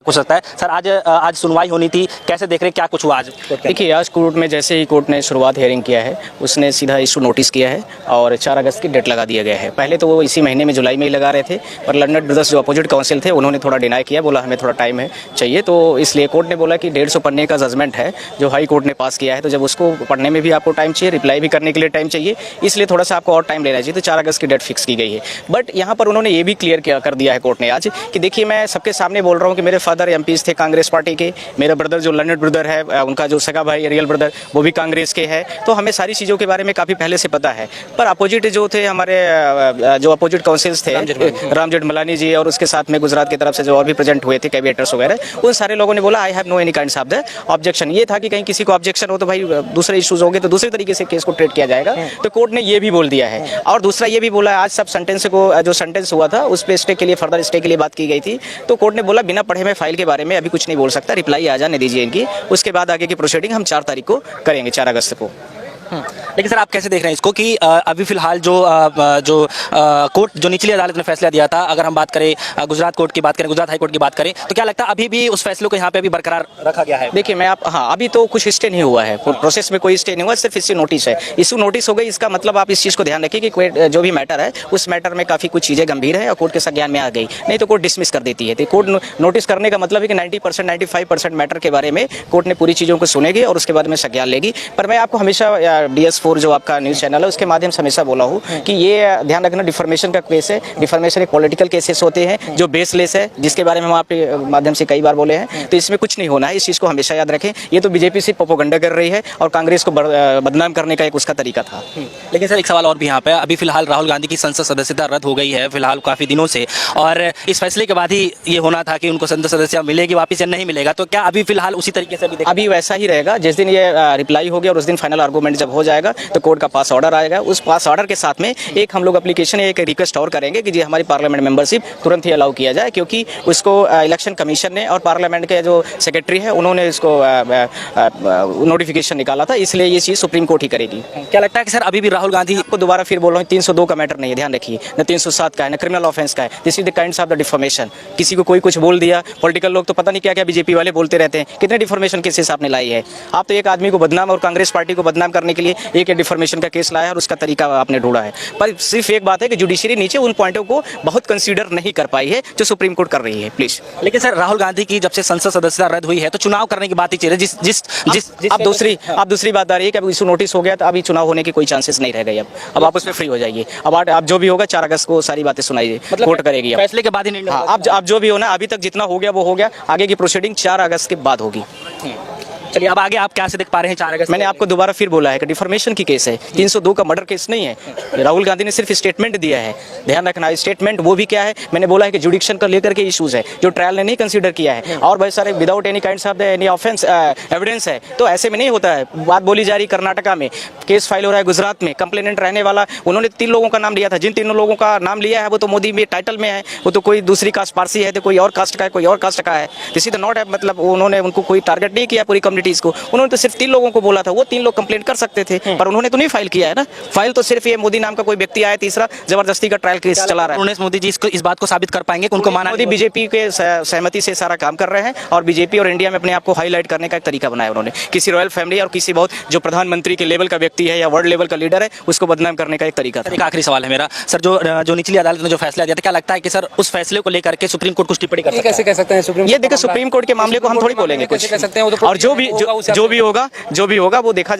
हो सकता है सर। आज सुनवाई होनी थी, कैसे देख रहे हैं, क्या कुछ हुआ आज? देखिए, आज कोर्ट में जैसे ही कोर्ट ने शुरुआत हियरिंग किया है, उसने सीधा इशू नोटिस किया है और 4 अगस्त की डेट लगा दिया गया है। पहले तो वो इसी महीने में जुलाई में ही लगा रहे थे, पर लर्नड ब्रदर्स जो अपोजिट काउंसिल थे उन्होंने थोड़ा डिनाई किया, बोला हमें थोड़ा टाइम है चाहिए। तो इसलिए कोर्ट ने बोला कि 150 पन्ने का जजमेंट है जो हाई कोर्ट ने पास किया है, तो जब उसको पढ़ने में भी आपको टाइम चाहिए, रिप्लाई भी करने के लिए टाइम चाहिए, इसलिए थोड़ा सा आपको और टाइम लेना चाहिए। तो 4 अगस्त की डेट फिक्स की गई है। बट यहाँ पर उन्होंने ये भी क्लियर कर दिया है कोर्ट ने आज कि देखिए, मैं सबके सामने बोल रहा हूँ कि मेरे फादर एमपीज थे कांग्रेस पार्टी के, मेरा ब्रदर जो लर्नड ब्रदर है, उनका जो सगा भाई रियल ब्रदर वो भी कांग्रेस के है, तो हमें सारी चीज़ों के बारे में काफ़ी पहले से पता है। पर अपोजिट जो थे हमारे जो अपोजिट काउंसिल्स थे, राम जेठमलानी जी और उसके साथ में गुजरात की तरफ से जो और भी प्रेजेंट हुए थे कैबिनेटर्स वगैरह, उन सारे लोगों ने बोला I have no any kinds of the objection. ये था कि कहीं किसी को ऑब्जेक्शन हो तो भाई दूसरे इश्यूज होंगे तो दूसरे तरीके से केस को ट्रीट किया जाएगा। तो कोर्ट ने ये भी बोल दिया है। और दूसरा ये भी बोला, आज सब सेंटेंस को जो सेंटेंस हुआ था उस पर स्टे के लिए, फर्दर स्टे के लिए बात की गई थी, तो कोर्ट ने बोला बिना पढ़े में फाइल के बारे में अभी कुछ नहीं बोल सकता, रिप्लाई आ जाने दीजिए इनकी, उसके बाद आगे की प्रोसीडिंग हम 4 तारीख को करेंगे, 4 अगस्त को। लेकिन सर आप कैसे देख रहे हैं इसको कि अभी फिलहाल जो कोर्ट जो निचली अदालत ने फैसला दिया था, अगर हम बात करें गुजरात कोर्ट की बात करें, गुजरात हाई कोर्ट की बात करें, तो क्या लगता है अभी भी उस फैसले को यहाँ पे अभी बरकरार रखा गया है? देखिए, अभी तो कुछ स्टे नहीं हुआ है, प्रोसेस में कोई स्टे नहीं हुआ, सिर्फ इश्यू नोटिस है। इश्यू नोटिस हो गई, इसका मतलब आप इस चीज़ को ध्यान रखिए कि कोई जो भी मैटर है उस मैटर में काफ़ी कुछ चीज़ें गंभीर है और कोर्ट के संज्ञान में आ गई, नहीं तो कोर्ट डिसमिस कर देती है। तो कोर्ट नोटिस करने का मतलब है कि 90% 95% मैटर के बारे में कोर्ट ने पूरी चीज़ों को सुनेगी और उसके बाद में संज्ञान लेगी। पर मैं आपको हमेशा DS4 जो आपका न्यूज़ चैनल है उसके माध्यम से हमेशा बोला हूँ कि ये ध्यान रखना, डिफॉर्मेशन का केस है। डिफॉर्मेशन एक पॉलिटिकल केसेस होते हैं जो बेसलेस है, जिसके बारे में हम आपके माध्यम से कई बार बोले हैं, तो इसमें कुछ नहीं होना है, इस चीज़ को हमेशा याद रखें। ये तो बीजेपी से प्रोपेगेंडा कर रही है और कांग्रेस को बदनाम करने का एक उसका तरीका था। लेकिन सर एक सवाल और भी यहाँ पे, अभी फिलहाल राहुल गांधी की संसद सदस्यता रद्द हो गई है फिलहाल काफ़ी दिनों से, और इस फैसले के बाद ही ये होना था कि उनको संसद सदस्यता मिलेगी वापस या नहीं मिलेगा, तो क्या अभी फिलहाल उसी तरीके से अभी वैसा ही रहेगा? जिस दिन ये रिप्लाई हो गया और उस दिन फाइनल आर्गूमेंट जब हो जाएगा तो कोर्ट का पास ऑर्डर आएगा। उस पास ऑर्डर के साथ में एक हम लोग एप्लीकेशन, एक रिक्वेस्ट और करेंगे कि जी हमारी पार्लियामेंट मेंबरशिप तुरंत ही अलाउ किया जाए, क्योंकि उसको इलेक्शन कमीशन ने और पार्लियामेंट के जो सेक्रेटरी है उन्होंने इसको नोटिफिकेशन निकाला था, इसलिए ये चीज़ सुप्रीम कोर्ट ही करेगी। क्या लगता है कि सर अभी भी राहुल गांधी को दोबारा फिर बोल रहा हूँ, 302 का मैटर नहीं है, ध्यान रखिए, न 307 का है, न क्रिमिनल ऑफेंस का है। This is the kinds of the deformation. किसी को कोई कुछ बोल दिया, पॉलिटिकल लोग तो पता नहीं क्या क्या बीजेपी वाले बोलते रहते हैं, कितने डिफॉर्मेशन केसेस आपने लाई है। आप तो एक आदमी को बदनाम और कांग्रेस पार्टी को बदनाम करने के लिए एक डिफॉर्मेशन का केस लाया और उसका तरीका आपने ढूंढा है। पर सिर्फ एक बात है कि जुडिशरी नीचे उन पॉइंटों को बहुत कंसीडर नहीं कर पाई है जो सुप्रीम कोर्ट कर रही है, प्लीज। लेकिन सर राहुल गांधी की जब से संसद सदस्यता रद्द हुई है तो चुनाव करने की बात ही चल रही है। अब दूसरी बात आ रही है कि अब इशू नोटिस हो गया तो अभी चुनाव होने की कोई चांसेस नहीं रह गई। अब आप उसमें फ्री हो जाइए। अब आप जो भी होगा 4 अगस्त को सारी बातें सुनाइए, मतलब कोर्ट करेगी फैसले के बाद ही नहीं। अब जो भी होना, अभी तक जितना हो गया वो हो गया, आगे की प्रोसीडिंग 4 अगस्त के बाद होगी। चलिए, अब आगे आप क्या से देख पा रहे हैं 4 अगस्त? मैंने आपको दोबारा फिर बोला है कि डिफॉर्मेशन की केस है, 302 का मर्डर केस नहीं है। राहुल गांधी ने सिर्फ स्टेटमेंट दिया है, ध्यान रखना। स्टेटमेंट वो भी क्या है, मैंने बोला है कि जुडिक्शन को लेकर के इश्यूज है जो ट्रायल ने नहीं कंसीडर किया है, और बहुत सारे without any kinds of any offence evidence है, तो ऐसे में नहीं होता है। बात बोली जा रही कर्नाटका में, केस फाइल हो रहा है गुजरात में, कंप्लेनेंट रहने वाला उन्होंने 3 लोगों का नाम लिया था। जिन 3 लोगों का नाम लिया है वो तो मोदी में टाइटल में है, वो तो कोई दूसरी कास्ट पारसी है, तो कोई और कास्ट का है, कोई और कास्ट का है। दिस इज नॉट है, मतलब उन्होंने उनको कोई टारगेट नहीं किया पूरी कम्युनिटीज को, उन्होंने सिर्फ 3 लोगों को बोला था। वो 3 लोग कंप्लेंट कर सकते थे, पर उन्होंने तो नहीं फाइल किया है ना। फाइल तो सिर्फ ये मोदी नाम का कोई व्यक्ति आया, तीसरा जबरदस्ती का ट्रायल केस चला रहा है। मोदी जी इस बात को साबित कर पाएंगे कि उनको माना? मोदी बीजेपी के सहमति से सारा काम कर रहे हैं और बीजेपी और इंडिया में अपने आप को हाईलाइट करने का एक तरीका बनाया उन्होंने। किसी रॉयल फैमिली और किसी बहुत जो प्रधानमंत्री के लेवल का व्यक्ति है या वर्ल्ड लेवल का लीडर है उसको बदनाम करने का एक तरीका था। एक आखिरी सवाल है मेरा सर, जो निचली अदालत ने जो फैसला दिया था, क्या लगता है कि सर उस फैसले को लेकर के सुप्रीम कोर्ट कुछ टिप्पणी कर सकता है? कैसे कह सकते हैं सुप्रीम? ये देखिए, सुप्रीम कोर्ट के मामले को हम थोड़ी बोलेंगे कुछ, कह सकते हैं, और जो भी होगा वो देखा